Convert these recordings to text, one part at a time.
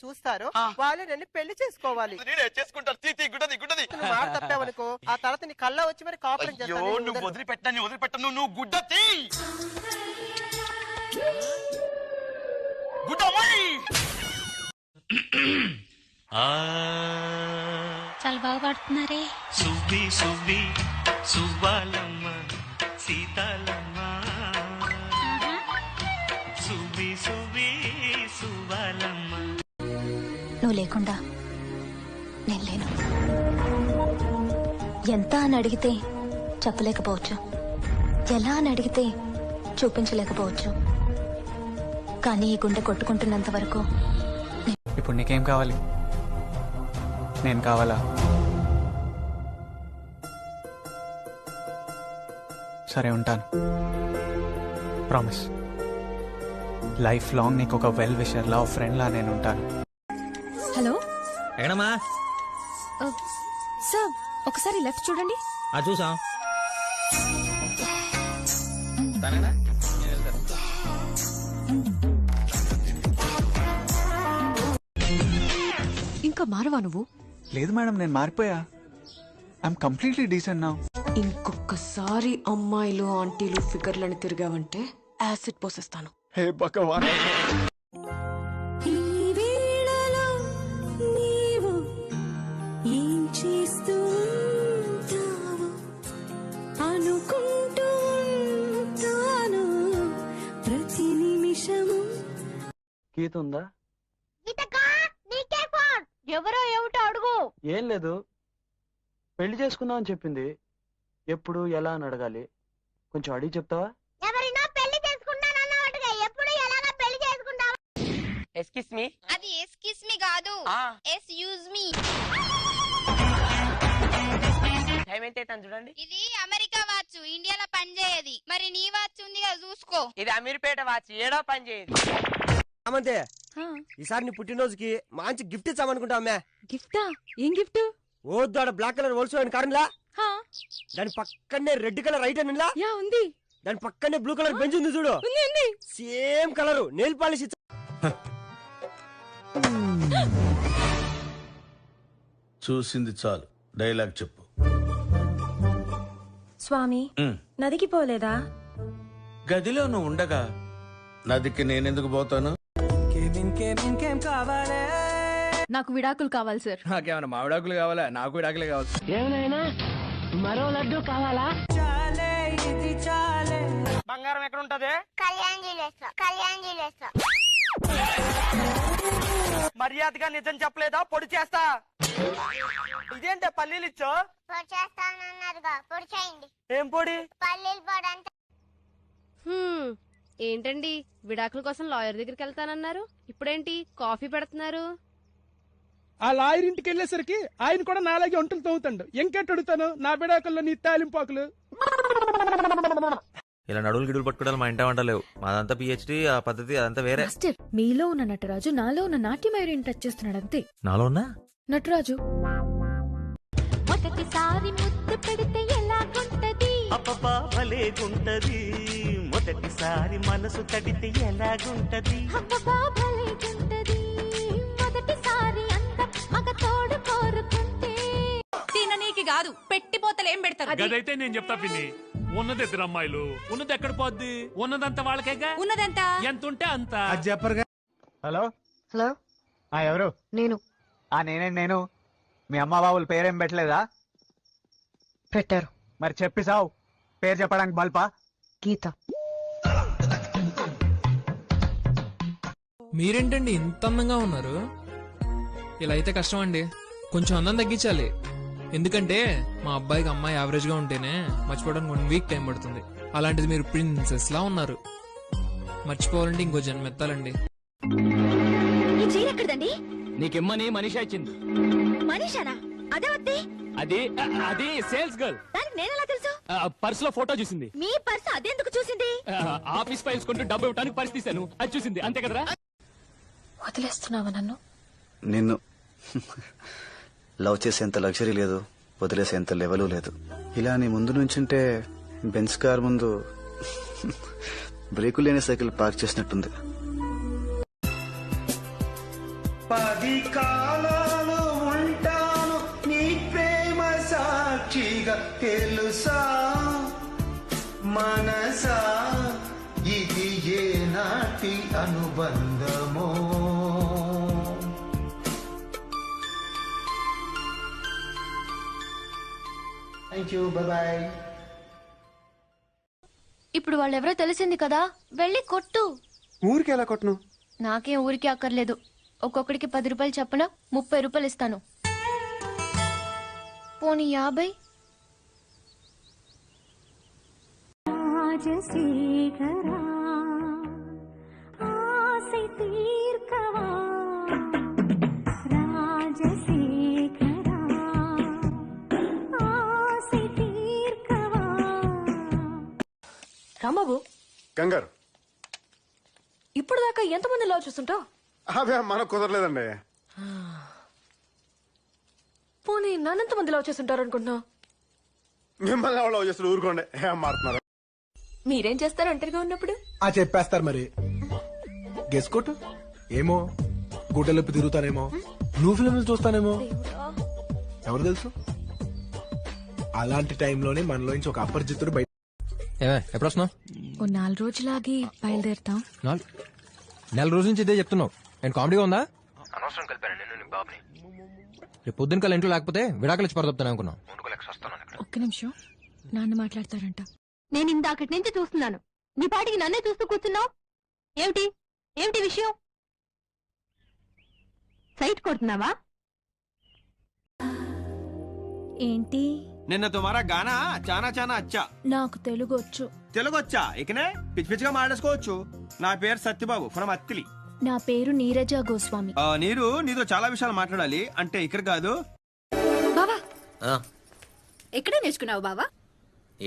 చూస్తారో వాళ్ళే నన్ను పెళ్లి చేసుకోవాలి. నువ్వు మాట తప్పావనుకో ఆ తర్వాత నీ కళ్ళ వచ్చి మరి కాపురం చేస్తాను. వదిలిపెట్టను నువ్వు గుడ్డతి చాలా బాగా పాడుతున్నారే. సువ్వి సువ్వి సువ్వాలమ్మ సీతాలమ్మ సువ్వి సువ్వి సువ్వాలమ్మ. నువ్వు లేకుండా నేను లేను. ఎంత అని అడిగితే చెప్పలేకపోవచ్చు, ఎలా అని అడిగితే చూపించలేకపోవచ్చు, కానీ ఈ గుండె కొట్టుకుంటున్నంత వరకు. ఇప్పుడు నీకేం కావాలి? నేను కావాలా? సరే ఉంటాను, ప్రామిస్. లైఫ్ లాంగ్ నీకు ఒక వెల్ విషర్ లా, ఫ్రెండ్ లా నేను ఉంటాను. హలో ఎక్కడమ్మా? సార్ ఒకసారి లెఫ్ట్ చూడండి. చూసా. ఇంకా మారవా నువ్వు? లేదు మేడం, నేను మారిపోయా. I'm completely decent now. ఇంకొకసారి అమ్మాయిలు ఆంటీలు ఫిగర్లను తిరిగావంటే యాసిడ్ పోసేస్తాను. హే భగవాన్. గీత ఉందా? ఎవరో ఏమిటో అడుగు. ఏం లేదు, పెళ్లి చేసుకుందాం అని చెప్పింది. ఎప్పుడు ఎలా అని అడగాలి, కొంచెం అడిగి చెప్తావా? ఎవరైనా పెళ్లి చేసుకుంటానన్నట్టుగా ఎప్పుడు ఎలాగా పెళ్లి చేసుకుంటావా? Excuse me. అది ఎక్స్క్యూజ్ మీ కాదు, ఎక్స్క్యూజ్ మీ. టైం ఎంత అవుతుంది చూడండి. ఇది అమెరికా వాచ్, ఇండియాలో పని చేయదు. మరి నీ వాచ్ ఉంది కదా చూసుకో. ఇది అమీర్పేట వాచ్, ఏడో పని చేయదు. అమంతే ఈసారి నీ పుట్టినరోజుకి మంచి గిఫ్ట్ ఇచ్చామనుకుంటా. గిఫ్టా? ఏం గిఫ్ట్? ఓద్దు ఆడ బ్లాక్ కలర్ వోల్స్ కారణంలా, దాని పక్కనే రెడ్ కలర్ రైట్ అనిలా ఉంది, దాని పక్కనే బ్లూ కలర్ బెంచ్ ఉంది చూడు, సేమ్ కలర్ నెయిల్ పాలిష్ ఇచ్చా. చూసింది చాలు, డైలాగ్ చెప్పు. స్వామి నదికి పోలేదా? గదిలో నువ్వు ఉండగా నదికి నేనెందుకు పోతాను? నాకు విడాకులు కావాలి సార్. నాకేమన్నా మా విడాకులు కావాలా? నాకు విడాకులే కావాలి. ఏమైనా మరో లడ్డు కావాలా? బంగారం ఎక్కడ ఉంటది? మర్యాదగా నిజం చెప్పలేదా పొడి చేస్తా. ఇదేంటే పల్లీలు ఇచ్చో? ఏం పొడి? పల్లీలు పొడి అంటే. ఏంటండి విడాకుల కోసం లాయర్ దగ్గరికి వెళ్తానన్నారు, ఇప్పుడేంటి కాఫీ పెడుతున్నారు? ఆ లాయర్ ఇంటికి వెళ్ళేసరికి ఆయన కూడా నాలాగే ఒంటలు తవ్వుతాడు. ఎంకెట్ అడుగుతాను నా బిడాకుల్లో నీ తాలింపాకులు. ఇలా నడువులు గిడులు పట్టుకోవడాలు మా ఇంట వంటలేవు. మాదంతా పిహెచ్డి, ఆ పద్ధతి అదంతా వేరే. మీలో ఉన్న నటరాజు నాలో ఉన్న నాట్యమయూరిని టచ్ చేస్తున్నాడు అంతే. నాలో ఉన్నా నటరాజు మొదటిసారి ముద్దు పెడితే ఎలాగుంటది? అబ్బబ్బా భలేగుంటది. మొదటిసారి మనసు తడితే ఎలాగుంటది? అబ్బబ్బా భలేగుంటది. మొదటిసారి అంత మగ తోడు కోరుకుంటే. తిననీకి కాదు, పెట్టిపోతలు ఏం పెడతారు? గదైతే నేను చెప్తా పిన్ని. ఉన్నది ఇద్దరు అమ్మాయిలు, ఉన్నది ఎక్కడ పోద్ది? ఉన్నదంతా వాళ్ళకేగా. ఉన్నదంతా ఎంత ఉంటే అంత. చెప్పరుగా. హలో హలో, ఎవరు? నేను. నేను మీ అమ్మ బాబుల పేరేం పెట్టలేదా? పెట్టారు. మరి చెప్పి సావు, పేరు చెప్పడానికి బల్పా? గీత. మీరేంటండి ఇంత అందంగా ఉన్నారు? ఇలా అయితే కష్టం అండి, కొంచెం అందం తగ్గించాలి. ఎందుకంటే మా అబ్బాయికి అమ్మాయి యావరేజ్ గా ఉంటేనే మర్చిపోవడానికి 1 వీక్ టైం పడుతుంది. అలాంటిది మీరు ప్రిన్సెస్ లా ఉన్నారు. మర్చిపోవాలంటే ఇంకో జన్మ ఎత్తాలండి. ఈ చీర ఎక్కడదండి? నీకెమ్మని మనీషా ఇచ్చింది. మనీషానా? అదే వద్దే. అది సేల్స్ గర్ల్. దానికి నేనెలా తెలుసు? పర్స్ లో ఫోటో చూసింది. మీ పర్స్ అదెందుకు చూసింది? ఆఫీస్ ఫైల్స్ కొంటూ డబ్బు ఇవ్వడానికి పర్స్ తీశాను, అది చూసింది. అంతే కదరా? వదిలేస్తున్నావా నన్ను? నిన్ను లవ్ చేసేంత లగ్జరీ లేదు, వదిలేసేంత లెవెల్ లేదు. ఇలా నీ ముందు నుంచుంటే బెంచ్ కార్ ముందు బ్రేకులు లేని సైకిల్ పార్క్ చేసినట్టుంది. 10 కాలాలు ఉంటాను నీ ప్రేమ సాక్షిగా తెలుసా మనసా ఇది ఏ నాటి అనుబంధమో. Thank you, bye. ఇప్పుడు వాళ్ళెవరో తెలిసింది కదా, వెళ్ళి కొట్టు. ఊరికి ఎలా కొట్టను? నాకేం ఊరికి అక్కర్లేదు. ఒక్కొక్కడికి 10 రూపాయలు చప్పున 30 రూపాయలు ఇస్తాను. పోనీ 50. రాంబాబు కంగారు ఇప్పుడు దాకా ఎంతమంది లవ్ చూస్తుంటావు? అవే మనకు కుదరలేదండి. పోనీ నన్నెంతమంది లవ్ చేస్తుంటారు అనుకుంటున్నావు? మిమ్మల్ని ఎవరో చేస్తారు, ఊరుకోండి. ఏం మారుతున్నారు? మీరేం చేస్తారు ఒంటరిగా ఉన్నప్పుడు? చెప్పేస్తారు మరి. గెస్ కొట్టు. ఏమో గుడ్డలెప్పి తిరుగుతానేమో, బ్లూ ఫిల్మ్లు చూస్తానేమో, ఎవరు తెలుసు. అలాంటి టైంలోనే మనలోంచి ఒక అపరిచితుడు బయట. ఎప్పుడు వస్తున్నావు? ఓ 4 రోజులాగి బయలుదేరుతాం. 4 రోజుల నుంచి ఇదే చెప్తున్నావు. నేను కామెడీగా ఉందా? అనవసరం కలిపాను నేను బాబుని. రేపు పొద్దున్న కల్లా ఇంట్లో లేకపోతే విడాకులు ఇచ్చి పరదొప్తాను అనుకున్నావు. ఒక్క నిమిషం, నాన్న మాట్లాడతారంట. నేను ఇందాకటి నుంచి చూస్తున్నాను. నీ పాటికి నన్నే చూస్తూ కూర్చున్నావు. ఏమిటి ఏమిటి విషయం? సైట్ కొడుతున్నావా? ఏంటి? నిన్న తుమారా గానా చానా చానా అచ్చా. నాకు తెలుగు వచ్చు. తెలుగు వచ్చా? ఇకనే పిచ్చి పిచ్చిగా మాట్లాడుకోవచ్చు. నా పేరు సత్యబాబు ఫ్రమ్ అత్తిలి. నా పేరు నీరజ గోస్వామి. నీతో చాలా విషయాలు మాట్లాడాలి. అంటే ఇక్కడ కాదు. బావా ఆ, ఎక్కడే నేర్చుకున్నావు బావా?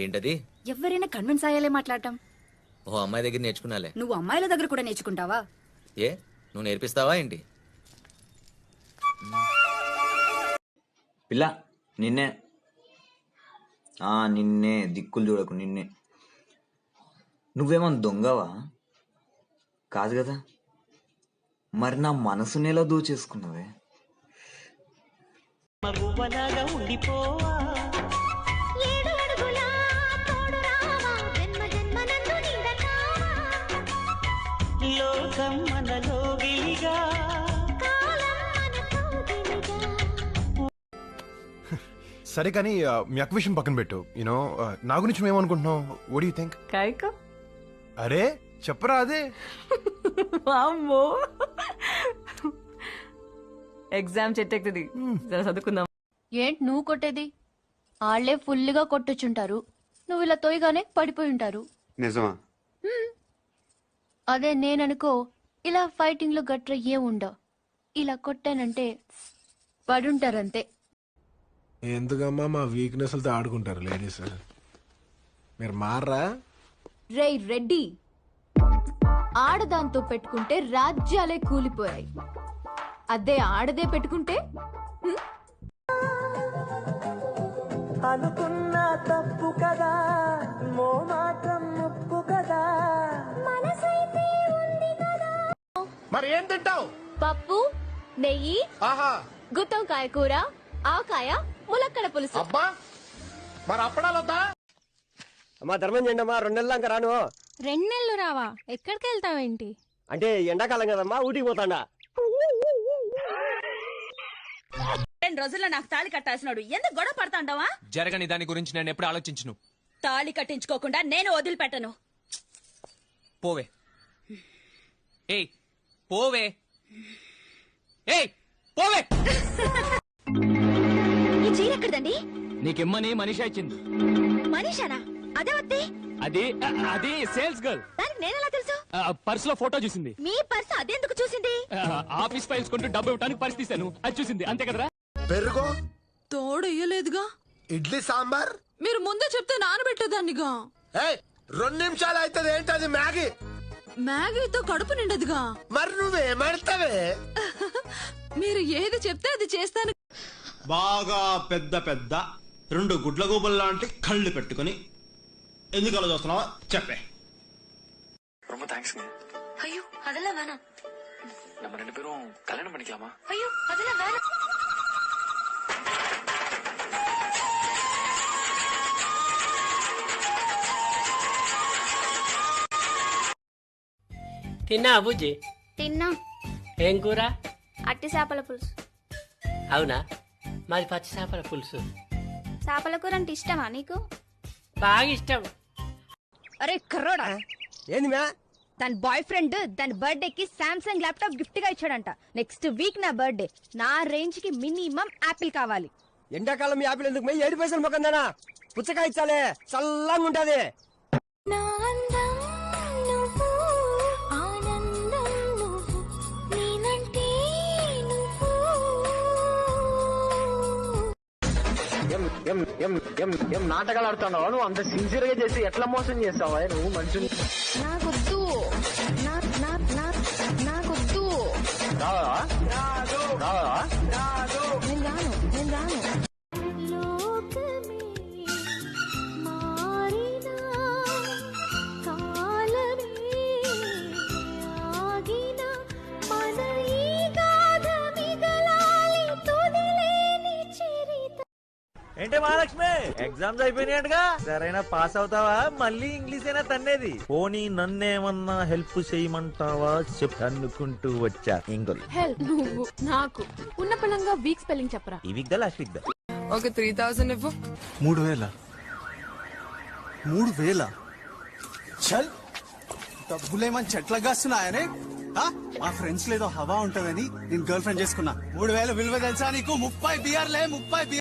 ఏంటది? ఎవరైనా కన్విన్స్ అయ్యేలే మాట్లాడటం. ఓ అమ్మాయి దగ్గర నేర్చుకున్నాలే. నువ్వు అమ్మాయిల దగ్గర కూడా నేర్చుకుంటావా? ఏ నువ్వు నేర్పిస్తావా ఏంటి? పిల్ల నిన్నే నిన్నే దిక్కులు చూడకు. నిన్నే. నువ్వేమన్నా దొంగవా? కాదు కదా. మరి నా మనసునేలా దోచేసుకున్నావే? మగువలాగా ఉండిపోవా, లోకం మనలో గిలిగా. సరే కానీ మీ అక్క విషయం పక్కన పెట్టు. యూనో నా గురించి మేమనుకుంటున్నావు? What you think? కాయక అరే చెప్పరా అదే. అమ్మో ఎగ్జామ్ చెట్టెక్కుతుంది. చదువుకుందాం. ఏంటి నువ్వు కొట్టేది? ఆళ్లే ఫుల్గా కొట్టుచుంటారు, నువ్వు ఇలా తోయగానే పడిపోయి ఉంటారు. నిజమా? అదే నేననుకో, ఇలా ఫైటింగ్ లో గట్ర ఏం ఉండవు. ఇలా కొట్టానంటే పడుంటారంతే. ఎందుకమ్మా మా వీక్నెస్లతో ఆడుకుంటారు లేడీస్? మీరు మారరా? రేయ్ రెడ్డి, ఆడదాంతో పెట్టుకుంటే రాజ్యాలే కూలిపోయాయి. అదే ఆడదే పెట్టుకుంటే అనుకున్నా తప్పు కదా, మోమాటం ముప్పు కదా. మరి ఏం తింటావు? పప్పు, నెయ్యి, గుత్తొంకాయ కూర, ఆవకాయ, ములక్కడ పులుసు. అబ్బా మరి అప్పడాలొద్దా? అమ్మా ధర్మం చేయండి అమ్మా. 2 నెలలు దాకా రాను. 2 నెలలు రావా? ఎక్కడికి వెళ్తావేంటి? అంటే ఎండాకాలం కదమ్మా, ఊటికి పోతాడా. 2 రోజుల్లో నాకు తాళి కట్టాల్సినాడు. ఎందుకు గొడవ పడతాండవా? జరగని దాని గురించి నేను ఎప్పుడు ఆలోచించను. తాళి కట్టించుకోకుండా నేను వదిలిపెట్టను. పోవే. ఏయ్ పోవే. ఏయ్ పోవే. ఈ చీర ఎక్కడదండి? నీకిమ్మని మనీషా ఇచ్చింది. మనీషానా? అదే వత్తి. అది సేల్స్ గర్ల్. దానికి నేనెలా తెలుసు? పర్స్ లో ఫోటో చూసింది. మీ పర్స్ అదెందుకు చూసింది? ఆఫీస్ ఫైల్స్ కొంటూ డబ్బు ఇవ్వడానికి పర్స్ తీశాను, అది చూసింది. అంతే కదరా? పెరుగు తోడయ్యలేదుగా. ఇడ్లీ సాంబార్ మీరు ముందే చెప్తే నానబెట్టేదాన్నిగా. 2 నిమిషాలు అవుతుంది. ఏంటది? మ్యాగీ. మ్యాగీతో కడుపు నిండదుగా. మరి నువ్వేమడతావే? మీరు ఏది చెప్తే అది చేస్తాను. బాగా పెద్ద పెద్ద 2 గుడ్ల గూబల్ లాంటి కళ్ళు పెట్టుకుని ఎందుకు అలా చూస్తున్నావా చెప్పే. ரொம்ப థ్యాంక్స్. అయ్యో అదెలా వేణా. நம்ம 2 பேரும் கல்யாணம் பண்ணிக்கலாமா? ஐயோ அதெல்லாம் வேணாம். తిన్నా అబుజ్జి? తిన్నా. ఏం కూర? అట్టి చేపల పులుసు. అవునా, మాది పచ్చి చేపల పులుసు. చేపల కూర అంటే ఇష్టమా నీకు? బాగా ఇష్టం. అరే కర్రోడా, ఏంది మ్యా? తన బాయ్ ఫ్రెండ్ దాని బర్త్డేకి సామ్సంగ్ ల్యాప్టాప్ గిఫ్ట్ గా ఇచ్చాడంట. నెక్స్ట్ వీక్ నా బర్త్డే. నా రేంజ్ కి మినిమం యాపిల్ కావాలి. ఎండాకాలం యాపిల్ ఎందుకు 7 పైసలు మొక్కందానా? పుచ్చకాయ ఇచ్చాలే, చల్లంగా ఉంటది. ఏం నాటకాలు ఆడుతున్నావు నువ్వు? అంత సిన్సియర్ గా చేసి ఎట్లా మోసం చేస్తావా నువ్వు మనుషులు? నాకొద్దు, నాకొద్దు. నేను రాను. ఏంటే మహాలక్ష్మి, ఎగ్జామ్స్ అయిపోయినాయటగా, సరైనా పాస్ అవుతావా? మళ్ళీ ఇంగ్లీష్ అయినా తన్నేది. పోనీ నన్నేమన్నా హెల్ప్ చేయమంటావా చెప్పనుకుంటూ వచ్చా. ఇంగోల్ హెల్ప్ నువ్వు నాకు ఉన్న పలంగా వీక్ స్పెల్లింగ్ చెప్పరా. ఈ వీక్ దా లాస్ట్ వీక్ దా. ఒక 3000 ఇవ్వు. 3000 చల్, డబ్బులేమని చెట్ల కాస్తున్నాయనే. మా ఫ్రెండ్స్ లేదో హవా ఉంటదని నేను గర్ల్ ఫ్రెండ్ చేసుకున్నా. 3000 విలువ తెలుసా నీకు? 30 బియర్లే, 30 బియర్.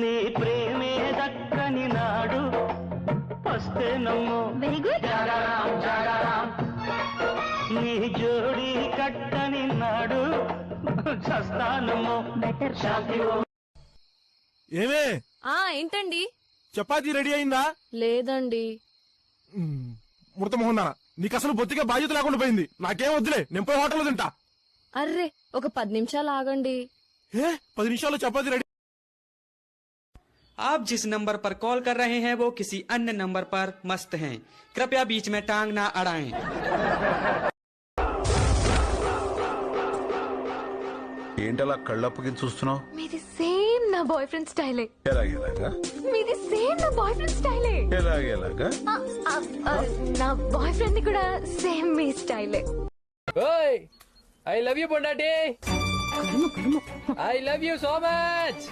నీ ప్రేమే దక్కని నాడు వస్తే నమ్ము. Very good. నీ జోడి కట్టని నాడు చస్తానమ్ము. బెటర్. ఏమే ఏంటండి? చపాతీ రెడీ అయిందా? లేదండి. మృత మోహన్, నీకు అసలు బొత్తిగా బాధ్యత లేకుండా పోయింది. నాకేం వద్దులే, నేను పోయి హోటల్లో తింటా. అర్రే ఒక 10 నిమిషాలు ఆగండి. 10 నిమిషాల్లో చపాతీ రెడీ. आप जिस नंबर पर कॉल कर रहे हैं वो किसी अन्य नंबर पर मस्त हैं। कृपया बीच में टांग ना अड़ाएं। ఏంటలా కళ్ళప్పకి చూస్తున్నావు? మీది సేమ్ నా బాయ్ ఫ్రెండ్ స్టైలే. ఎలాగేలాగా? మీది సేమ్ నా బాయ్ ఫ్రెండ్ స్టైలే. ఎలాగేలాగా? నా బాయ్ ఫ్రెండ్ ని కూడా సేమ్ మీ స్టైలే. ఓయ్ ఐ లవ్ యూ పొండాటి. I love you so much.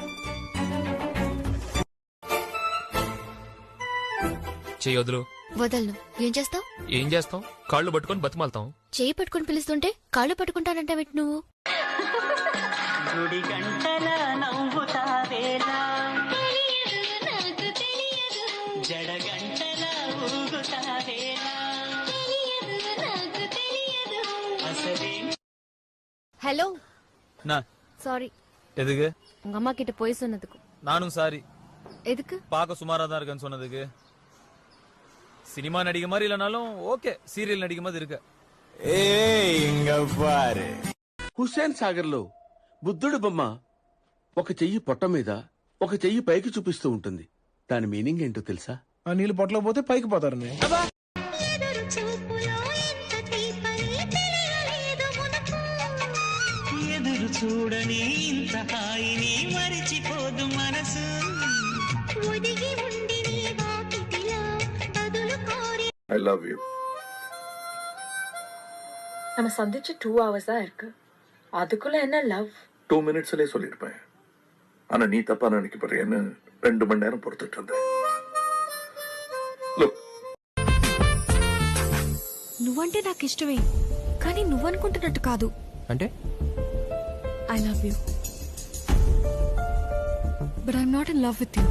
చేయొద్దులు. వదలను. ఏం చేస్తావు? ఏం చేస్తాం? కాళ్ళు పట్టుకొని బతిమాలతాం. చేయి పట్టుకొని పిలుస్తుంటే కాళ్ళు పట్టుకుంటానంటే నువ్వు. గుడి గంటల నవ్వుతావేలా, జడ గంటల ఊగుతావేలా. ஹலோ நான் சாரி. எதுக்கு? உங்க அம்மா கிட்ட போய் சொன்னதுக்கு. நானும் சாரி. எதுக்கு? பார்க்க சுமாரா தான் இருக்கேன்னு சொன்னதுக்கு. சினிமா நடிக்க மாதிரி இல்லனாலும் ஓகே, சீரியல் நடிக்க மாதிரி இருக்க. ఇంగ పారే. హుస్సేన్ సాగర్ లో బుద్ధుడు బొమ్మ ఒక చెయ్యి పొట్ట మీద ఒక చెయ్యి పైకి చూపిస్తూ ఉంటుంది. దాని మీనింగ్ ఏంటో తెలుసా? ఆ నీళ్ళు పొట్టలో పోతే పైకి పోతారని. ఎదురు చూడని ఇంత హాయిని మరిచిపోదు మనసు. I love you. நம்ம சந்திச்சு 2 hours தான் இருக்கு. அதுக்குள்ள என்ன லவ்? 2 minutesலயே சொல்லிருப்பேன். ஆனா நீ தப்பா நினைக்க போறேன்னு 2 மணி நேரம் பொறுத்துட்டு இருந்தேன். Look. నువ్వంటే నాకు ఇష్టమే, కానీ నువ్వనుకుంటున్నట్టు కాదు. అంటే? I love you, but I'm not in love with you.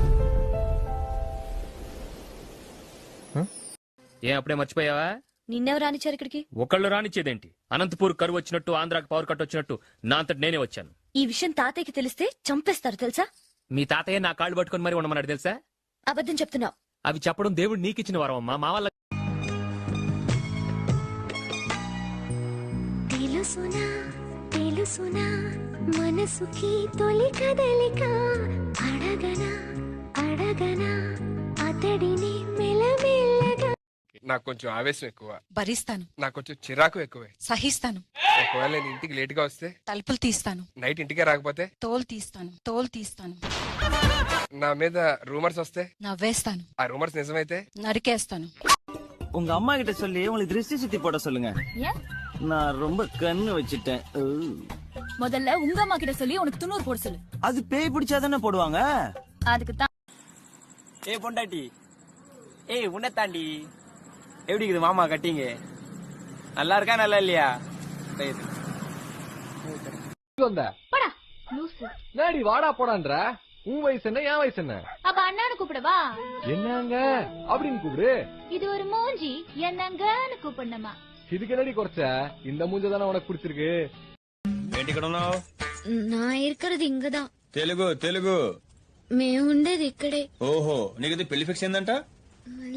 ఏం అప్పుడే మర్చిపోయావా? నిన్నెవరు రానిచ్చారు ఇక్కడికి? ఒకళ్ళు రానిచ్చేదేంటి? అనంతపూర్ కరువు వచ్చినట్టు, ఆంధ్రాకి పవర్ కట్ వచ్చినట్టు నా అంతటి నేనే వచ్చాను. ఈ విషయం తాతయ్యకి తెలిస్తే చంపేస్తారు తెలుసా? మీ తాతయ్య నా కాళ్ళు పట్టుకొని మరి ఉండమన్నాడు తెలుసా? అబద్ధం చెప్తున్నావు. అవి చెప్పడం దేవుడు నీకిచ్చిన వరం అమ్మా. మా వల్ల తెలుసునా తెలుసునా మనసుకి తొలి కదలిక. అడగనా అడగనా అతడిని మెల్లమెల్లగా. నాకు కొంచెం ఆవేశం ఎక్కువ. భరిస్తాను. నాకు కొంచెం చిరాకు ఎక్కువే. సహిస్తాను. ఒకవేళ నేను ఇంటికి లేట్ గా వస్తే తలుపులు తీస్తాను. నైట్ ఇంటికే రాకపోతే తోలు తీస్తాను. నా మీద రూమర్స్ వస్తే నవ్వేస్తాను. ఆ రూమర్స్ నిజమైతే నరికేస్తాను. உங்க அம்மா கிட்ட சொல்லி உங்களுக்கு திருஷ்டி சுத்தி போட சொல்லுங்க. நான் ரொம்ப கண்ணு வச்சிட்டேன். முதல்ல உங்க அம்மா கிட்ட சொல்லி உனக்கு துண்ணூறு போட சொல்லு. அது பேய் பிடிச்சாதானே போடுவாங்க. அதுக்கு தான். ஏய் பொண்டாட்டி, ஏய் உன்னை தாண்டி எப்படி இருக்குது மாமா கட்டிங்க? நல்லா இருக்கா நல்லா இல்லையா? நாடி வாடா போடான்ற. உன் வயசு என்ன என் வயசு என்ன? அப்ப அண்ணானு கூப்பிடவா? என்னங்க அப்படின்னு கூப்பிடு. இது ஒரு மூஞ்சி, என்னங்கன்னு கூப்பிடணுமா? இதுக்கு என்னடி குறைச்ச? இந்த மூஞ்ச தானே உனக்கு பிடிச்சிருக்கு. நான் இருக்கிறது இங்கதான். తెలుగు మేము ఉండేది ఇక్కడే. ఓహో నీకు పెళ్లి ఫిక్స్ అయిందంట?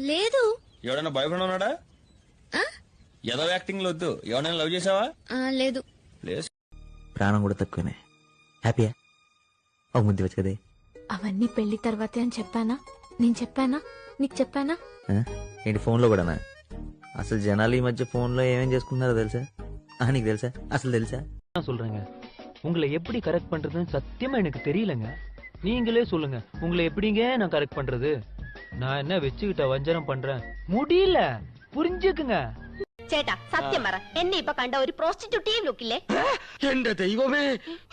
లేదు. ఎవడన్నా బాయ్ ఫ్రెండ్ ఉన్నాడా? ఏదో యాక్టింగ్ వద్దు. ఎవరైనా లవ్ చేసావా? లేదు. ప్రాణం కూడా తక్కువనే. హ్యాపీయా? ఒక ముద్దు వచ్చు కదే. అవన్నీ పెళ్లి తర్వాతే అని చెప్పానా? నేను చెప్పానా? నీకు చెప్పానా? ఏంటి ఫోన్ లో కూడానా? అసలు జనాలు ఈ మధ్య ఫోన్ లో ఏమేం చేసుకుంటున్నారో తెలుసా? నీకు తెలుసా? అసలు తెలుసా? சொல்றேங்க, உங்களை எப்படி கரெக்ட் பண்றதுன்னு சத்தியமா எனக்கு தெரியலங்க. நீங்களே சொல்லுங்க, உங்களை எப்படிங்க நான் கரெக்ட் பண்றது? நான் என்ன வச்சுக்கிட்ட வஞ்சனம் பண்றேன்? முடியல, புரிஞ்சுக்குங்க. ചേട്ടാ സത്യം പറ, എന്നെ ഇപ്പൊ കണ്ട ഒരു പ്രോസ്റ്റിറ്റ്യൂട്ടീവ് ലുക്കില്ലേ? എന്റെ ദൈവമേ,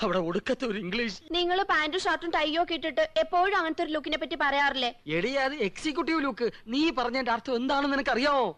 അവിടെ ഒടുക്കത്തെ ഒരു ഇംഗ്ലീഷ്. നിങ്ങൾ പാന്റും ഷർട്ടും ടൈയോ ഒക്കെ ഇട്ടിട്ട് എപ്പോഴും അങ്ങനത്തെ ഒരു ലുക്കിനെ പറ്റി പറയാറില്ലേ? എടി അത് എക്സിക്യൂട്ടീവ് ലുക്ക്. നീ പറഞ്ഞതിന്റെ അർത്ഥം എന്താണെന്ന് നിനക്ക് അറിയാമോ?